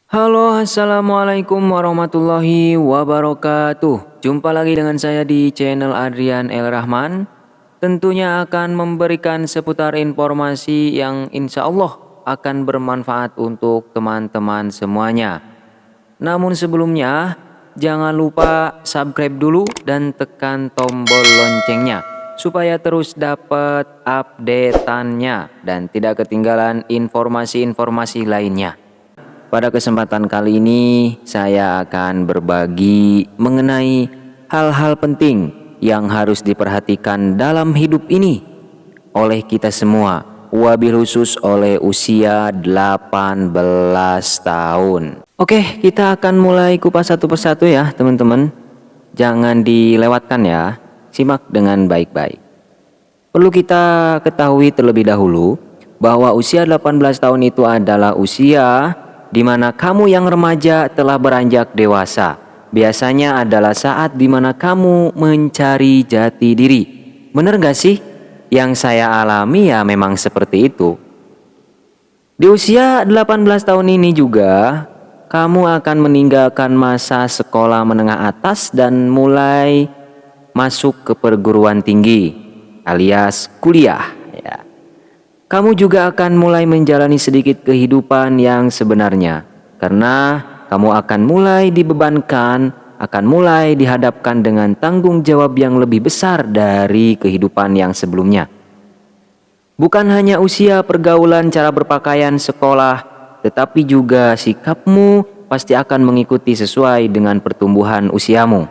Halo, assalamualaikum warahmatullahi wabarakatuh. Jumpa lagi dengan saya di channel Adrian El Rahman. Tentunya akan memberikan seputar informasi yang insya Allah akan bermanfaat untuk teman-teman semuanya. Namun sebelumnya, jangan lupa subscribe dulu dan tekan tombol loncengnya supaya terus dapat updateannya dan tidak ketinggalan informasi-informasi lainnya. Pada kesempatan kali ini, saya akan berbagi mengenai hal-hal penting yang harus diperhatikan dalam hidup ini oleh kita semua, wabil khusus oleh usia 18 tahun. Oke, kita akan mulai kupas satu persatu ya, teman-teman. Jangan dilewatkan ya, simak dengan baik-baik. Perlu kita ketahui terlebih dahulu bahwa usia 18 tahun itu adalah usia di mana kamu yang remaja telah beranjak dewasa. Biasanya adalah saat di mana kamu mencari jati diri. Bener gak sih? Yang saya alami ya memang seperti itu. Di usia 18 tahun ini juga, kamu akan meninggalkan masa sekolah menengah atas dan mulai masuk ke perguruan tinggi alias kuliah. Kamu juga akan mulai menjalani sedikit kehidupan yang sebenarnya. Karena kamu akan mulai dibebankan, akan mulai dihadapkan dengan tanggung jawab yang lebih besar dari kehidupan yang sebelumnya. Bukan hanya usia, pergaulan, cara berpakaian, sekolah, tetapi juga sikapmu pasti akan mengikuti sesuai dengan pertumbuhan usiamu.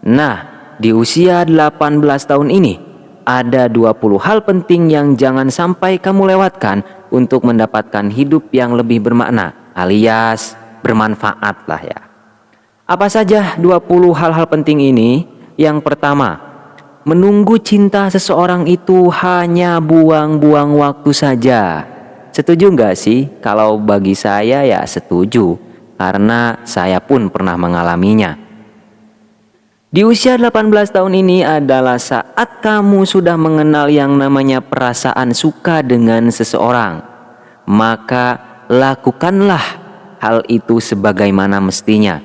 Nah, di usia 18 tahun ini, ada 20 hal penting yang jangan sampai kamu lewatkan untuk mendapatkan hidup yang lebih bermakna alias bermanfaat lah ya. Apa saja 20 hal-hal penting ini? Yang pertama, menunggu cinta seseorang itu hanya buang-buang waktu saja. Setuju nggak sih? Kalau bagi saya ya setuju, karena saya pun pernah mengalaminya. Di usia 18 tahun ini adalah saat kamu sudah mengenal yang namanya perasaan suka dengan seseorang. Maka lakukanlah hal itu sebagaimana mestinya.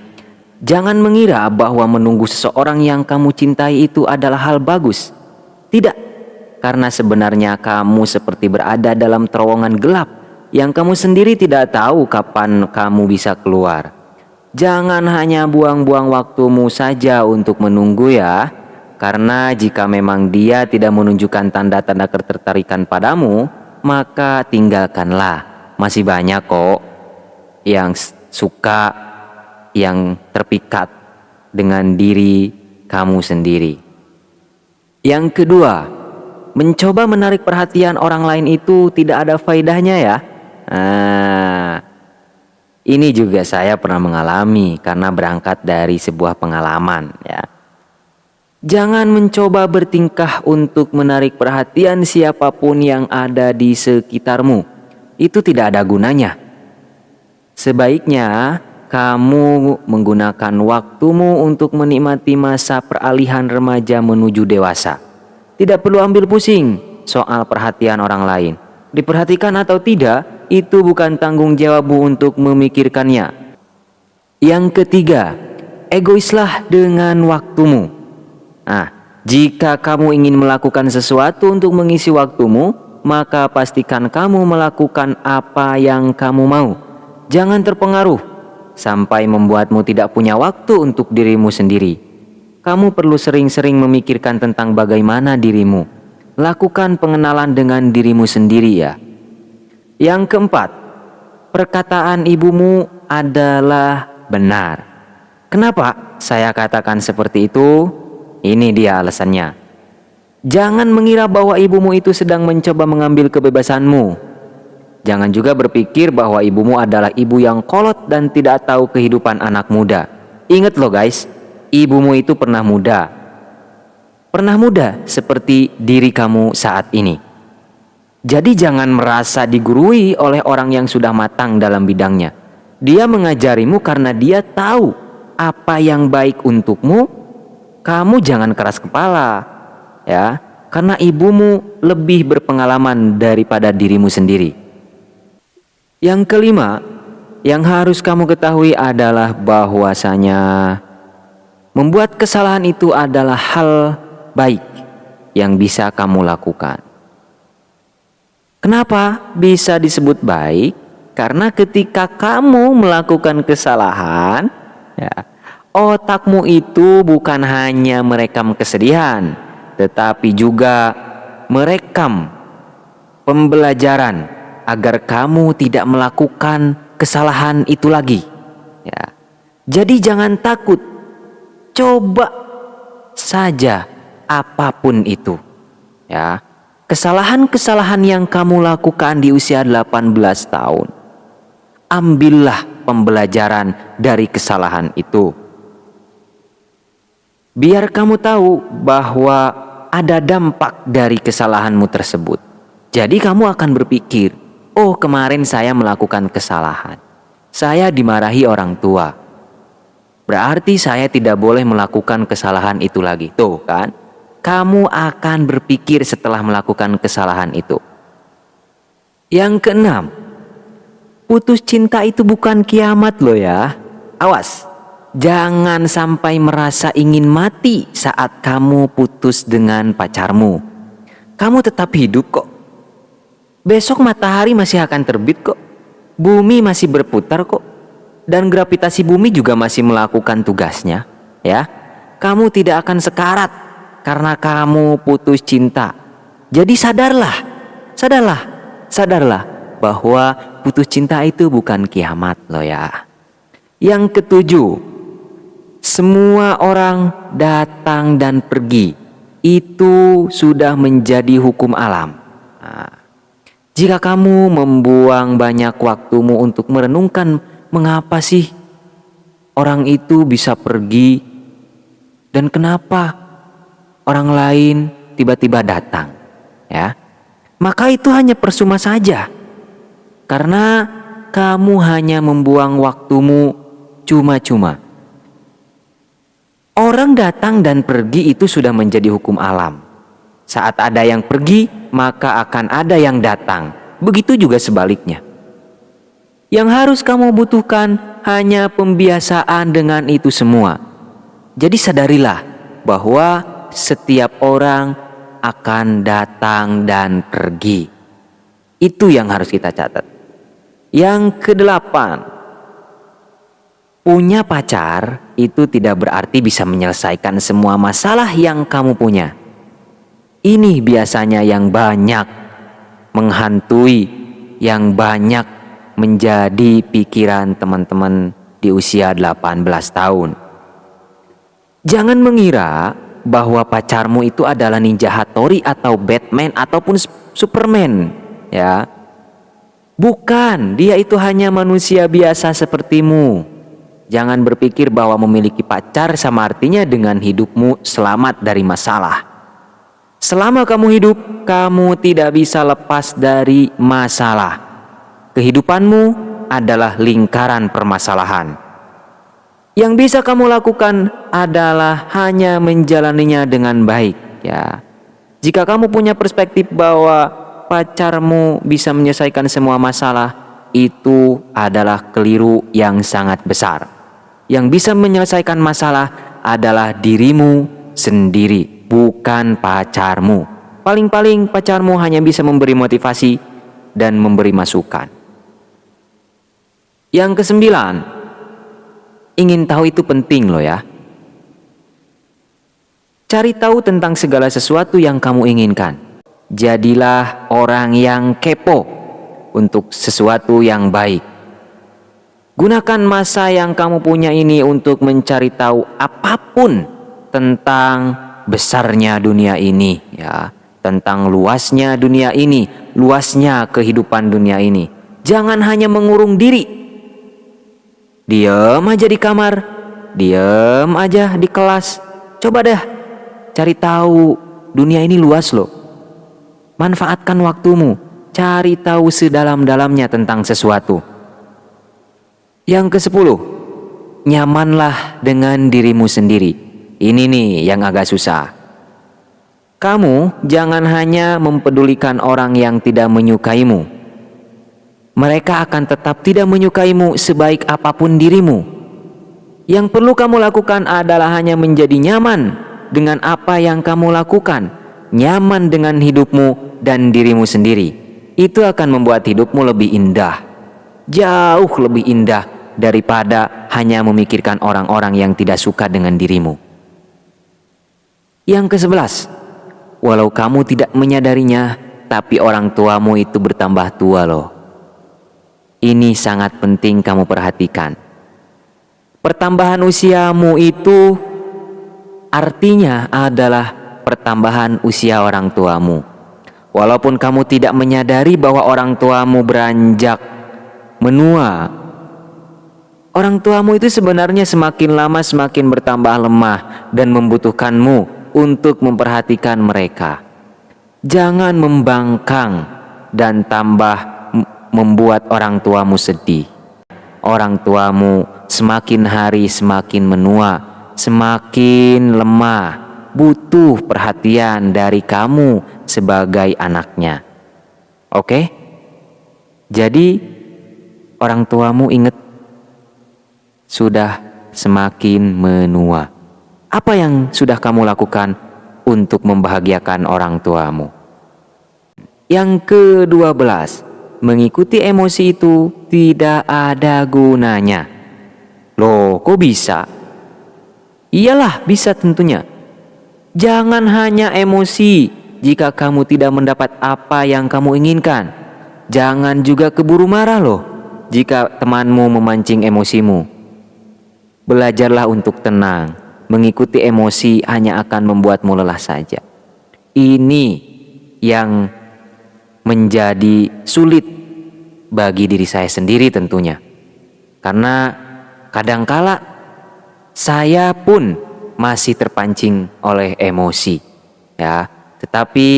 Jangan mengira bahwa menunggu seseorang yang kamu cintai itu adalah hal bagus. Tidak, karena sebenarnya kamu seperti berada dalam terowongan gelap yang kamu sendiri tidak tahu kapan kamu bisa keluar. Jangan hanya buang-buang waktumu saja untuk menunggu ya. Karena jika memang dia tidak menunjukkan tanda-tanda ketertarikan padamu, maka tinggalkanlah. Masih banyak kok yang suka, yang terpikat dengan diri kamu sendiri. Yang kedua, mencoba menarik perhatian orang lain itu tidak ada faedahnya ya. Ini juga saya pernah mengalami karena berangkat dari sebuah pengalaman ya. Jangan mencoba bertingkah untuk menarik perhatian siapapun yang ada di sekitarmu. Itu tidak ada gunanya. Sebaiknya kamu menggunakan waktumu untuk menikmati masa peralihan remaja menuju dewasa. Tidak perlu ambil pusing soal perhatian orang lain. Diperhatikan atau tidak, itu bukan tanggung jawabmu untuk memikirkannya. Yang ketiga, egoislah dengan waktumu. Jika kamu ingin melakukan sesuatu untuk mengisi waktumu, maka pastikan kamu melakukan apa yang kamu mau. Jangan terpengaruh sampai membuatmu tidak punya waktu untuk dirimu sendiri. Kamu perlu sering-sering memikirkan tentang bagaimana dirimu. Lakukan pengenalan dengan dirimu sendiri ya. Yang keempat, perkataan ibumu adalah benar. Kenapa saya katakan seperti itu? Ini dia alasannya. Jangan mengira bahwa ibumu itu sedang mencoba mengambil kebebasanmu. Jangan juga berpikir bahwa ibumu adalah ibu yang kolot dan tidak tahu kehidupan anak muda. Ingat loh guys, ibumu itu pernah muda. Pernah muda seperti diri kamu saat ini. Jadi jangan merasa digurui oleh orang yang sudah matang dalam bidangnya. Dia mengajarimu karena dia tahu apa yang baik untukmu. Kamu jangan keras kepala ya, karena ibumu lebih berpengalaman daripada dirimu sendiri. Yang kelima, Yang harus kamu ketahui adalah bahwasanya membuat kesalahan itu adalah hal baik yang bisa kamu lakukan. Kenapa bisa disebut baik? Karena ketika kamu melakukan kesalahan, ya, otakmu itu bukan hanya merekam kesedihan, tetapi juga merekam pembelajaran agar kamu tidak melakukan kesalahan itu lagi. Ya. Jadi jangan takut, coba saja apapun itu. Ya. Kesalahan-kesalahan yang kamu lakukan di usia 18 tahun, ambillah pembelajaran dari kesalahan itu. Biar kamu tahu bahwa ada dampak dari kesalahanmu tersebut. Jadi kamu akan berpikir, oh kemarin saya melakukan kesalahan. Saya dimarahi orang tua. Berarti saya tidak boleh melakukan kesalahan itu lagi. Tuh kan? Kamu akan berpikir setelah melakukan kesalahan itu. Yang keenam, putus cinta itu bukan kiamat loh ya. Awas, jangan sampai merasa ingin mati saat kamu putus dengan pacarmu. Kamu tetap hidup kok. Besok matahari masih akan terbit kok. Bumi masih berputar kok. Dan gravitasi bumi juga masih melakukan tugasnya. Ya, kamu tidak akan sekarat karena kamu putus cinta. Jadi sadarlah bahwa putus cinta itu bukan kiamat loh ya. Yang ketujuh, semua orang datang dan pergi. Itu sudah menjadi hukum alam. Jika kamu membuang banyak waktumu untuk merenungkan mengapa sih orang itu bisa pergi dan kenapa orang lain tiba-tiba datang, ya, maka itu hanya percuma saja. Karena kamu hanya membuang waktumu cuma-cuma. Orang datang dan pergi itu sudah menjadi hukum alam. Saat ada yang pergi, maka akan ada yang datang. Begitu juga sebaliknya. Yang harus kamu butuhkan hanya pembiasaan dengan itu semua. Jadi sadarilah bahwa setiap orang akan datang dan pergi. Itu yang harus kita catat. Yang kedelapan, punya pacar itu tidak berarti bisa menyelesaikan semua masalah yang kamu punya. Ini biasanya yang banyak menghantui, yang banyak menjadi pikiran teman-teman di usia 18 tahun. Jangan mengira bahwa pacarmu itu adalah Ninja Hattori atau Batman ataupun Superman, ya. Bukan, dia itu hanya manusia biasa sepertimu. Jangan berpikir bahwa memiliki pacar sama artinya dengan hidupmu selamat dari masalah. Selama kamu hidup, kamu tidak bisa lepas dari masalah. Kehidupanmu adalah lingkaran permasalahan. Yang bisa kamu lakukan adalah hanya menjalaninya dengan baik, ya. Jika kamu punya perspektif bahwa pacarmu bisa menyelesaikan semua masalah, itu adalah keliru yang sangat besar. Yang bisa menyelesaikan masalah adalah dirimu sendiri, bukan pacarmu. Paling-paling pacarmu hanya bisa memberi motivasi dan memberi masukan. Yang kesembilan, ingin tahu itu penting loh ya. Cari tahu tentang segala sesuatu yang kamu inginkan. Jadilah orang yang kepo untuk sesuatu yang baik. Gunakan masa yang kamu punya ini untuk mencari tahu apapun tentang besarnya dunia ini, ya, tentang luasnya dunia ini, luasnya kehidupan dunia ini. Jangan hanya mengurung diri. Diam aja di kamar, diam aja di kelas. Coba dah cari tahu, dunia ini luas loh. Manfaatkan waktumu, cari tahu sedalam-dalamnya tentang sesuatu. Yang ke-10, nyamanlah dengan dirimu sendiri. Ini nih yang agak susah. Kamu jangan hanya mempedulikan orang yang tidak menyukaimu. Mereka akan tetap tidak menyukaimu sebaik apapun dirimu. Yang perlu kamu lakukan adalah hanya menjadi nyaman dengan apa yang kamu lakukan, nyaman dengan hidupmu dan dirimu sendiri. Itu akan membuat hidupmu lebih indah, jauh lebih indah daripada hanya memikirkan orang-orang yang tidak suka dengan dirimu. Yang ke-11, walau kamu tidak menyadarinya, tapi orang tuamu itu bertambah tua loh. Ini sangat penting kamu perhatikan. Pertambahan usiamu itu artinya adalah pertambahan usia orang tuamu. Walaupun kamu tidak menyadari bahwa orang tuamu beranjak menua, orang tuamu itu sebenarnya semakin lama semakin bertambah lemah dan membutuhkanmu untuk memperhatikan mereka. Jangan membangkang dan tambah membuat orang tuamu sedih. Orang tuamu semakin hari semakin menua, semakin lemah, butuh perhatian dari kamu sebagai anaknya. Oke? Jadi orang tuamu ingat sudah semakin menua. Apa yang sudah kamu lakukan untuk membahagiakan orang tuamu? Yang ke-12, mengikuti emosi itu tidak ada gunanya. Loh, kok bisa? Iyalah, bisa tentunya. Jangan hanya emosi jika kamu tidak mendapat apa yang kamu inginkan. Jangan juga keburu marah loh jika temanmu memancing emosimu. Belajarlah untuk tenang. Mengikuti emosi hanya akan membuatmu lelah saja. Ini yang menjadi sulit bagi diri saya sendiri tentunya. Karena kadangkala saya pun masih terpancing oleh emosi, ya. Tetapi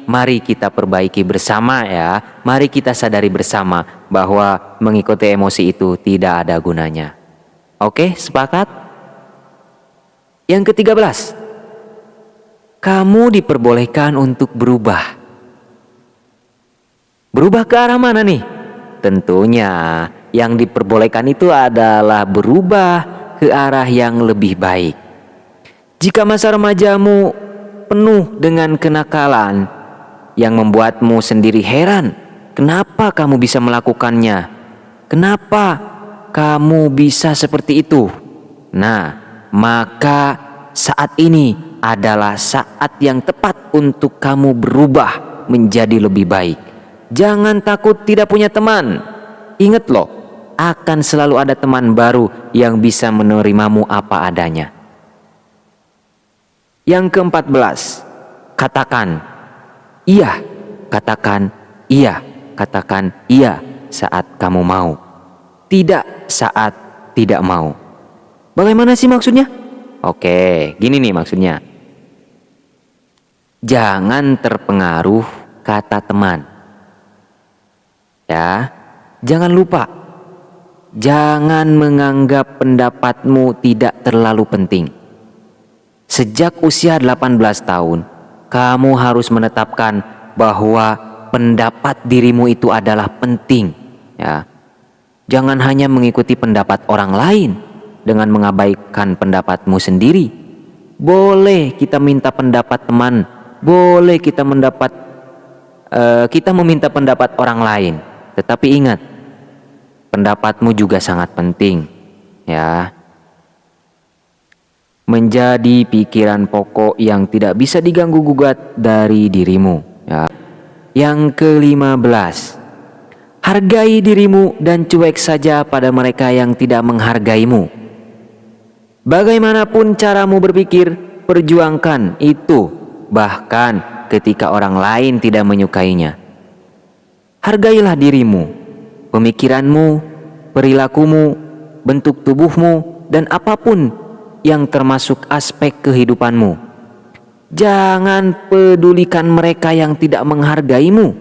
mari kita perbaiki bersama ya. Mari kita sadari bersama bahwa mengikuti emosi itu tidak ada gunanya. Oke, sepakat? Yang ke-13, kamu diperbolehkan untuk berubah. Berubah ke arah mana nih? Tentunya yang diperbolehkan itu adalah berubah ke arah yang lebih baik. Jika masa remajamu penuh dengan kenakalan yang membuatmu sendiri heran, kenapa kamu bisa melakukannya? Kenapa kamu bisa seperti itu? Nah, maka saat ini adalah saat yang tepat untuk kamu berubah menjadi lebih baik. Jangan takut tidak punya teman. Ingat loh, akan selalu ada teman baru yang bisa menerimamu apa adanya. Yang ke-14, katakan iya, katakan iya, katakan iya saat kamu mau, tidak saat tidak mau. Bagaimana sih maksudnya? Oke, gini nih maksudnya. Jangan terpengaruh kata teman. Ya, jangan lupa. Jangan menganggap pendapatmu tidak terlalu penting. Sejak usia 18 tahun, kamu harus menetapkan bahwa pendapat dirimu itu adalah penting. Ya, jangan hanya mengikuti pendapat orang lain dengan mengabaikan pendapatmu sendiri. Boleh kita minta pendapat teman, boleh kita meminta pendapat orang lain. Tetapi ingat, pendapatmu juga sangat penting, ya. Menjadi pikiran pokok yang tidak bisa diganggu gugat dari dirimu, ya. Yang ke-15, hargai dirimu dan cuek saja pada mereka yang tidak menghargaimu. Bagaimanapun caramu berpikir, perjuangkan itu, bahkan ketika orang lain tidak menyukainya. Hargailah dirimu, pemikiranmu, perilakumu, bentuk tubuhmu, dan apapun yang termasuk aspek kehidupanmu. Jangan pedulikan mereka yang tidak menghargaimu.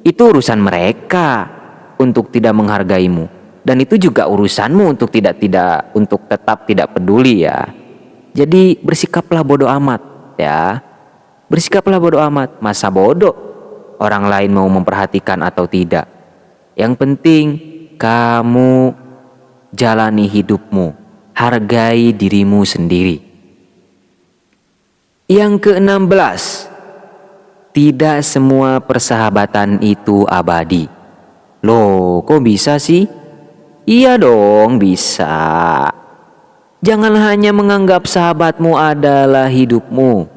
Itu urusan mereka untuk tidak menghargaimu. Dan itu juga urusanmu untuk tetap tidak peduli ya. Jadi bersikaplah bodoh amat ya. Bersikaplah bodoh amat. Masa bodoh orang lain mau memperhatikan atau tidak. Yang penting kamu jalani hidupmu, hargai dirimu sendiri. Yang ke-16, tidak semua persahabatan itu abadi. Loh, kok bisa sih? Iya dong, bisa. Jangan hanya menganggap sahabatmu adalah hidupmu.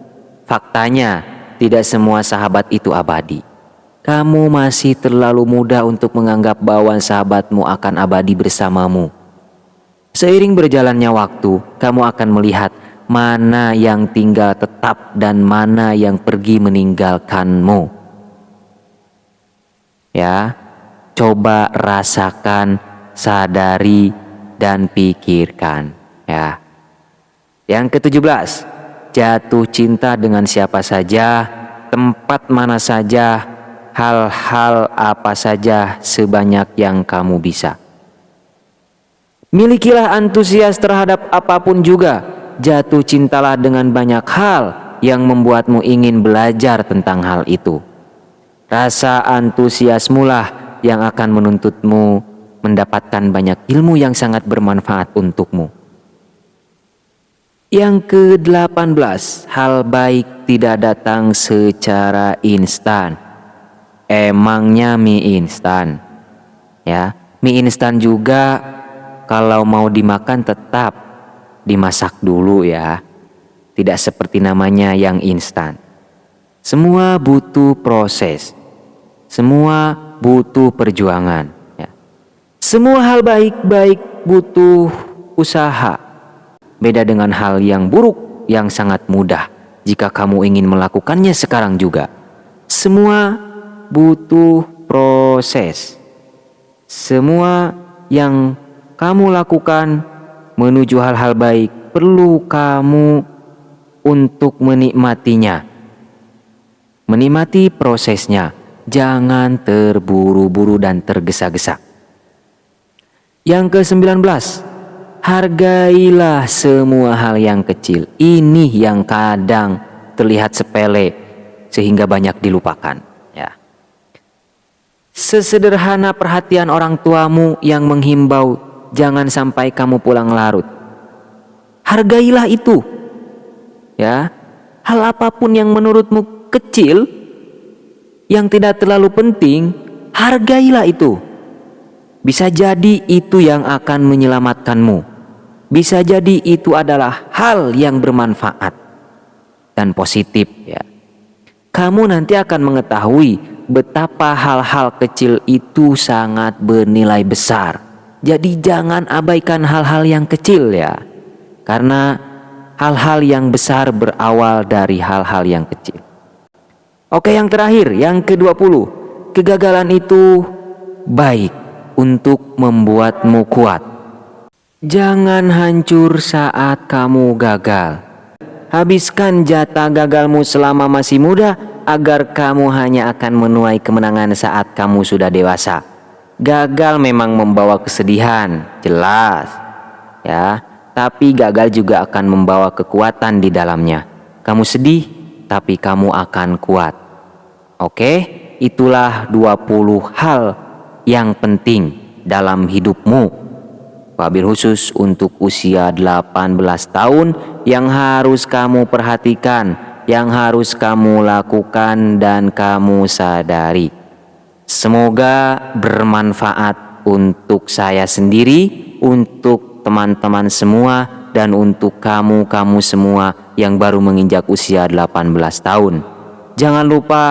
Faktanya, tidak semua sahabat itu abadi. Kamu masih terlalu muda untuk menganggap bahwa sahabatmu akan abadi bersamamu. Seiring berjalannya waktu, kamu akan melihat mana yang tinggal tetap dan mana yang pergi meninggalkanmu. Ya, coba rasakan, sadari, dan pikirkan. Ya. Yang ke-17, jatuh cinta dengan siapa saja, tempat mana saja, hal-hal apa saja sebanyak yang kamu bisa. Milikilah antusias terhadap apapun juga. Jatuh cintalah dengan banyak hal yang membuatmu ingin belajar tentang hal itu. Rasa antusiasmulah yang akan menuntutmu mendapatkan banyak ilmu yang sangat bermanfaat untukmu. Yang ke-18, hal baik tidak datang secara instan. Emangnya mie instan? Ya, mie instan juga kalau mau dimakan tetap dimasak dulu ya. Tidak seperti namanya yang instan. Semua butuh proses. Semua butuh perjuangan ya. Semua hal baik-baik butuh usaha. Beda dengan hal yang buruk yang sangat mudah jika kamu ingin melakukannya sekarang juga. Semua butuh proses. Semua yang kamu lakukan menuju hal-hal baik perlu kamu untuk menikmatinya. Menikmati prosesnya, jangan terburu-buru dan tergesa-gesa. Yang ke-19, hargailah semua hal yang kecil. Ini yang kadang terlihat sepele sehingga banyak dilupakan. Ya. Sesederhana perhatian orang tuamu yang menghimbau jangan sampai kamu pulang larut. Hargailah itu. Ya. Hal apapun yang menurutmu kecil, yang tidak terlalu penting, hargailah itu. Bisa jadi itu yang akan menyelamatkanmu. Bisa jadi itu adalah hal yang bermanfaat dan positif ya. Kamu nanti akan mengetahui betapa hal-hal kecil itu sangat bernilai besar. Jadi jangan abaikan hal-hal yang kecil ya. Karena hal-hal yang besar berawal dari hal-hal yang kecil. Oke, yang terakhir, yang ke-20. Kegagalan itu baik untuk membuatmu kuat. Jangan hancur saat kamu gagal. Habiskan jatah gagalmu selama masih muda agar kamu hanya akan menuai kemenangan saat kamu sudah dewasa. Gagal memang membawa kesedihan, jelas ya, tapi gagal juga akan membawa kekuatan di dalamnya. Kamu sedih, tapi kamu akan kuat. Oke, itulah 20 hal yang penting dalam hidupmu. Wabil khusus untuk usia 18 tahun yang harus kamu perhatikan, yang harus kamu lakukan dan kamu sadari. Semoga bermanfaat untuk saya sendiri, untuk teman-teman semua, dan untuk kamu semua yang baru menginjak usia 18 tahun. Jangan lupa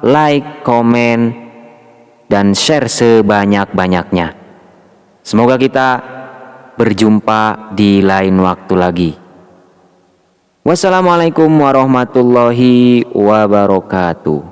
like, komen, dan share sebanyak-banyaknya. Semoga kita berjumpa di lain waktu lagi. Wassalamualaikum warahmatullahi wabarakatuh.